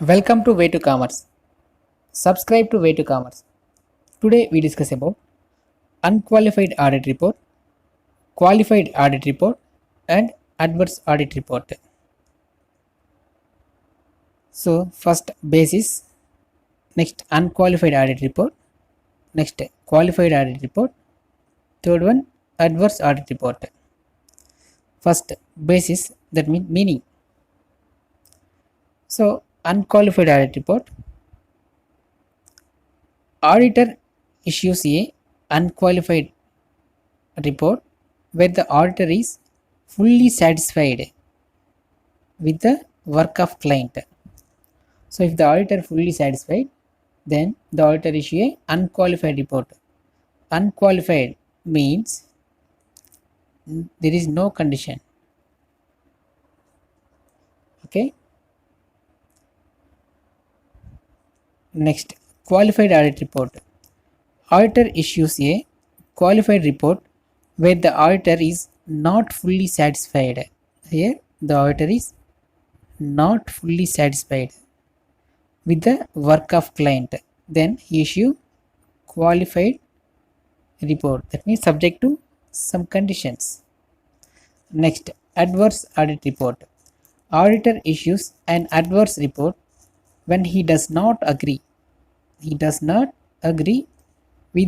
Welcome to Way to Commerce. Subscribe to Way to Commerce. Today we discuss about unqualified audit report, qualified audit report, and adverse audit report. So first basis, next unqualified audit report, next qualified audit report, third one adverse audit report. First basis, that means meaning. So unqualified audit report, auditor issues a unqualified report where the auditor is fully satisfied with the work of client. So if the auditor fully satisfied, then the auditor issue a unqualified report. Unqualified means there is no condition. Okay. Next, qualified audit report. Auditor issues a qualified report where the auditor is not fully satisfied. Here the auditor is not fully satisfied with the work of client, then he issue qualified report, that means subject to some conditions. Next, adverse audit report. Auditor issues an adverse report when he does not agree with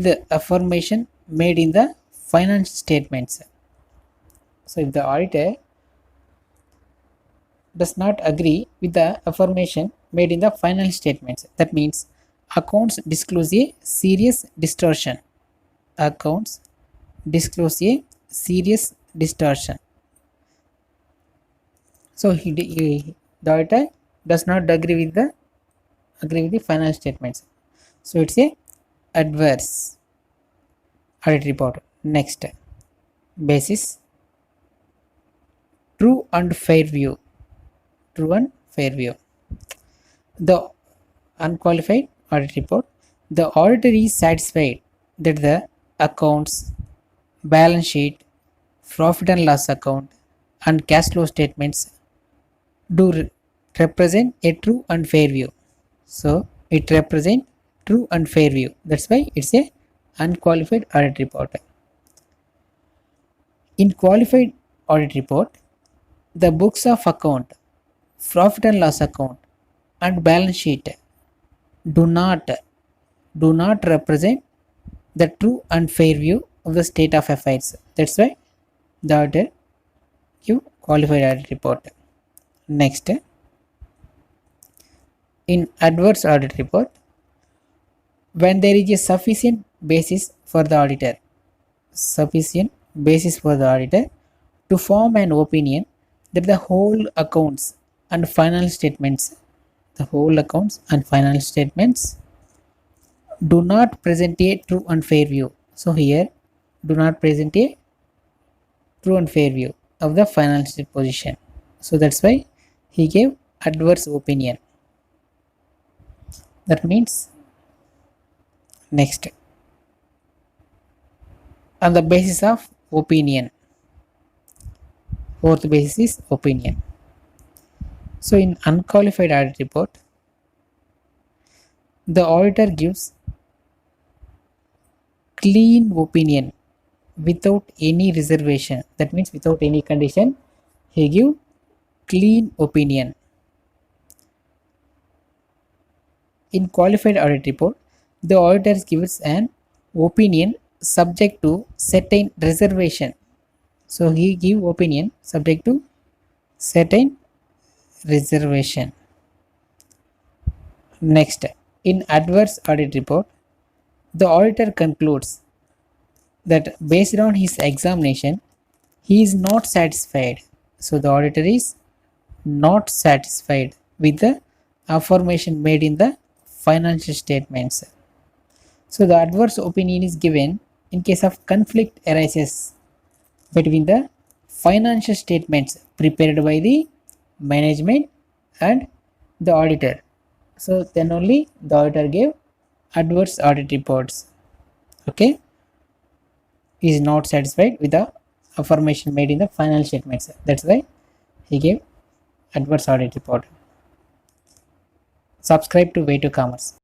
the affirmation made in the financial statements. So if the auditor does not agree with the affirmation made in the financial statements, that means accounts disclose a serious distortion. Accounts disclose a serious distortion. So the auditor does not agree with the financial statements. So it's a adverse audit report. Next basis, true and fair view. True and fair view. The unqualified audit report, the auditor is satisfied that the accounts, balance sheet, profit and loss account, and cash flow statements do represent a true and fair view. So it represents true and fair view. That's why it's a unqualified audit report. In qualified audit report, the books of account, profit and loss account, and balance sheet do not represent the true and fair view of the state of affairs. That's why the auditor give qualified audit report. Next, in adverse audit report, when there is a sufficient basis for the auditor to form an opinion that the whole accounts and financial statements do not present a true and fair view. So here do not present a true and fair view of the financial position. So that's why he gave adverse opinion. That means next, on the basis of opinion, fourth basis is opinion. So in unqualified audit report, the auditor gives clean opinion without any reservation. That means without any condition, he give clean opinion. In qualified audit report, the auditor gives an opinion subject to certain reservation. So he give opinion subject to certain reservation. Next, in adverse audit report, the auditor concludes that based on his examination, he is not satisfied. So the auditor is not satisfied with the affirmation made in the financial statements. So the adverse opinion is given in case of conflict arises between the financial statements prepared by the management and the auditor. So then only the auditor gave adverse audit reports. Okay, he is not satisfied with the affirmation made in the financial statements. That's why he gave adverse audit report. subscribe to Way to Commerce.